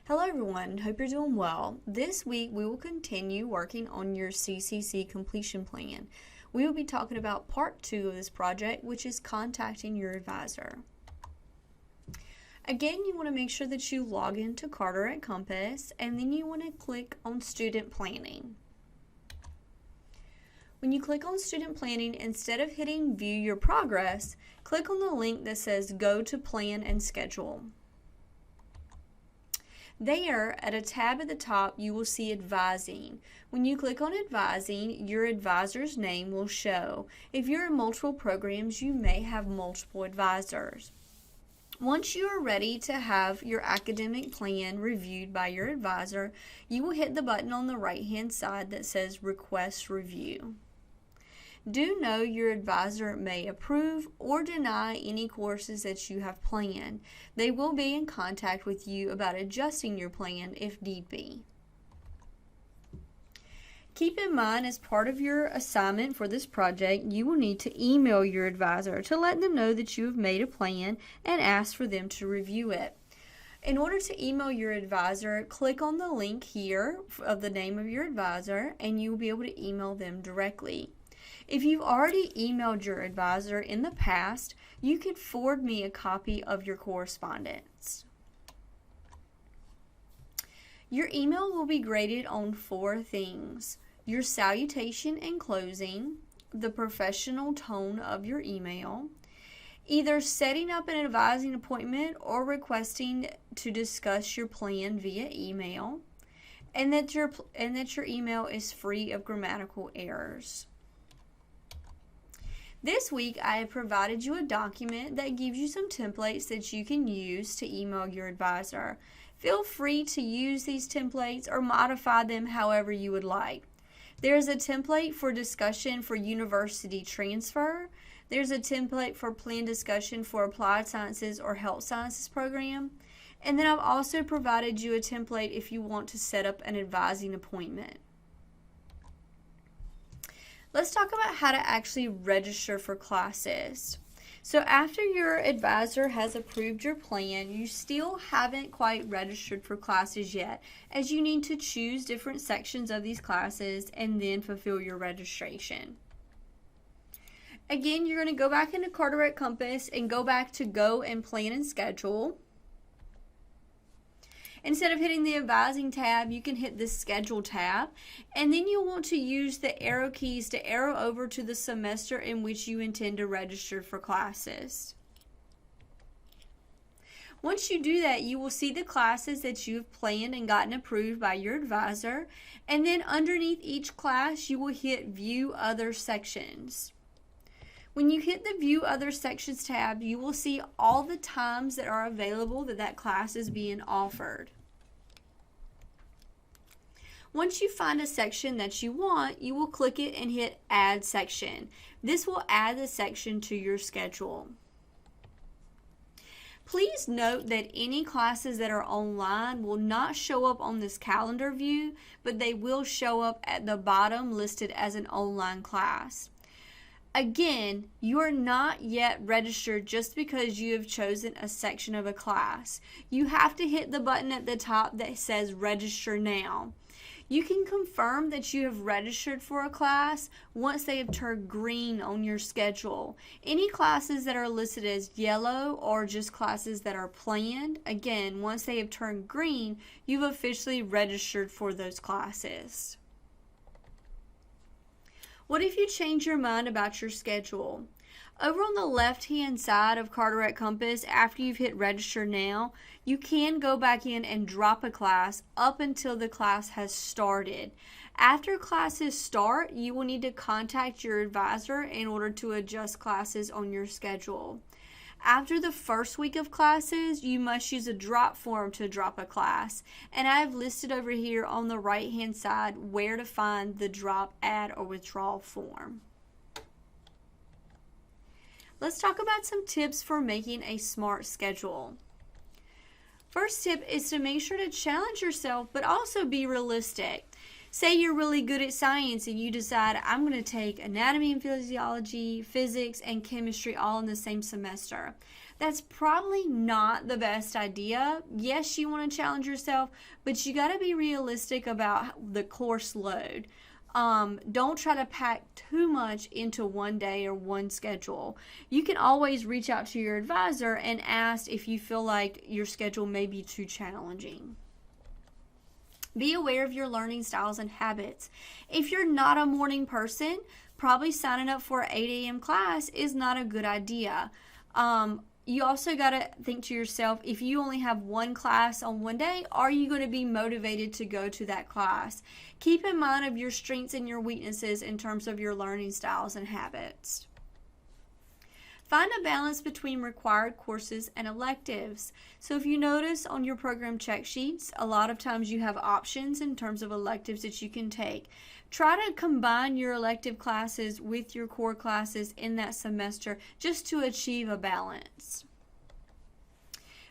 Hello everyone, hope you're doing well. This week we will continue working on your CCC completion plan. We will be talking about part 2 of this project, which is contacting your advisor. Again, you want to make sure that you log into Carteret Compass and then you want to click on Student Planning. When you click on Student Planning, instead of hitting View Your Progress, click on the link that says Go to Plan and Schedule. There, at a tab at the top, you will see Advising. When you click on Advising, your advisor's name will show. If you're in multiple programs, you may have multiple advisors. Once you are ready to have your academic plan reviewed by your advisor, you will hit the button on the right-hand side that says Request Review. Do know your advisor may approve or deny any courses that you have planned. They will be in contact with you about adjusting your plan if need be. Keep in mind, as part of your assignment for this project, you will need to email your advisor to let them know that you have made a plan and ask for them to review it. In order to email your advisor, click on the link here of the name of your advisor and you will be able to email them directly. If you've already emailed your advisor in the past, you could forward me a copy of your correspondence. Your email will be graded on 4 things: your salutation and closing, the professional tone of your email, either setting up an advising appointment or requesting to discuss your plan via email, and that your email is free of grammatical errors. This week, I have provided you a document that gives you some templates that you can use to email your advisor. Feel free to use these templates or modify them however you would like. There's a template for discussion for university transfer. There's a template for plan discussion for applied sciences or health sciences program. And then I've also provided you a template if you want to set up an advising appointment. Let's talk about how to actually register for classes. So after your advisor has approved your plan, you still haven't quite registered for classes yet, as you need to choose different sections of these classes and then fulfill your registration. Again, you're going to go back into Carteret Compass and go back to Go and Plan and Schedule. Instead of hitting the Advising tab, you can hit the Schedule tab, and then you'll want to use the arrow keys to arrow over to the semester in which you intend to register for classes. Once you do that, you will see the classes that you have planned and gotten approved by your advisor, and then underneath each class, you will hit View Other Sections. When you hit the View Other Sections tab, you will see all the times that are available that class is being offered. Once you find a section that you want, you will click it and hit Add Section. This will add the section to your schedule. Please note that any classes that are online will not show up on this calendar view, but they will show up at the bottom listed as an online class. Again, you are not yet registered just because you have chosen a section of a class. You have to hit the button at the top that says Register Now. You can confirm that you have registered for a class once they have turned green on your schedule. Any classes that are listed as yellow or just classes that are planned, again, once they have turned green, you've officially registered for those classes. What if you change your mind about your schedule? Over on the left-hand side of Carteret Compass, after you've hit Register Now, you can go back in and drop a class up until the class has started. After classes start, you will need to contact your advisor in order to adjust classes on your schedule. After the first week of classes, you must use a drop form to drop a class. And I have listed over here on the right-hand side where to find the drop, add, or withdrawal form. Let's talk about some tips for making a smart schedule. First tip is to make sure to challenge yourself, but also be realistic. Say you're really good at science and you decide, I'm going to take anatomy and physiology, physics, and chemistry all in the same semester. That's probably not the best idea. Yes, you want to challenge yourself, but you got to be realistic about the course load. Don't try to pack too much into one day or one schedule. You can always reach out to your advisor and ask if you feel like your schedule may be too challenging. Be aware of your learning styles and habits. If you're not a morning person, probably signing up for an 8 a.m. class is not a good idea. You also got to think to yourself, if you only have one class on one day, are you going to be motivated to go to that class? Keep in mind of your strengths and your weaknesses in terms of your learning styles and habits. Find a balance between required courses and electives. So if you notice on your program check sheets, a lot of times you have options in terms of electives that you can take. Try to combine your elective classes with your core classes in that semester just to achieve a balance.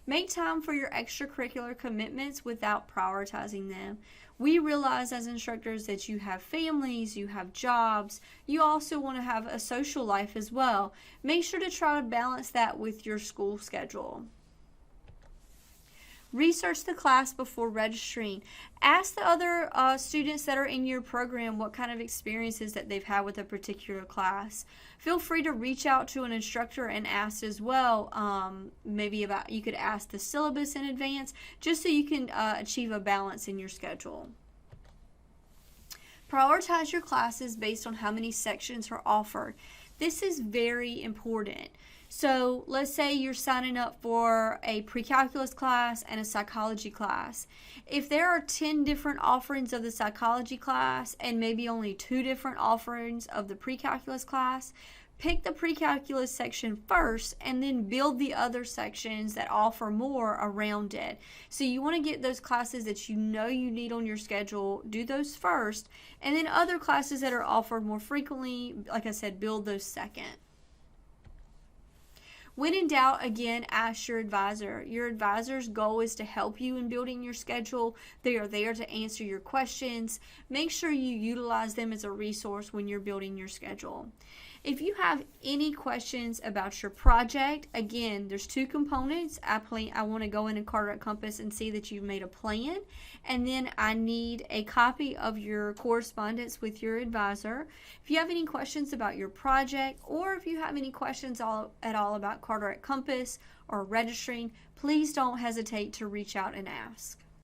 Make time for your extracurricular commitments without prioritizing them. We realize as instructors that you have families, you have jobs, you also want to have a social life as well. Make sure to try to balance that with your school schedule. Research the class before registering. Ask the other students that are in your program what kind of experiences that they've had with a particular class. Feel free to reach out to an instructor and ask as well, you could ask the syllabus in advance just so you can achieve a balance in your schedule. Prioritize your classes based on how many sections are offered. This is very important. So let's say you're signing up for a pre-calculus class and a psychology class. If there are 10 different offerings of the psychology class and maybe only 2 different offerings of the pre-calculus class, pick the pre-calculus section first and then build the other sections that offer more around it. So you want to get those classes that you know you need on your schedule, do those first, and then other classes that are offered more frequently, like I said, build those second. When in doubt, again, ask your advisor. Your advisor's goal is to help you in building your schedule. They are there to answer your questions. Make sure you utilize them as a resource when you're building your schedule. If you have any questions about your project, again, there's 2 components. I want to go into Carteret Compass and see that you've made a plan, and then I need a copy of your correspondence with your advisor. If you have any questions about your project, or if you have any questions at all about Carteret Compass or registering, please don't hesitate to reach out and ask.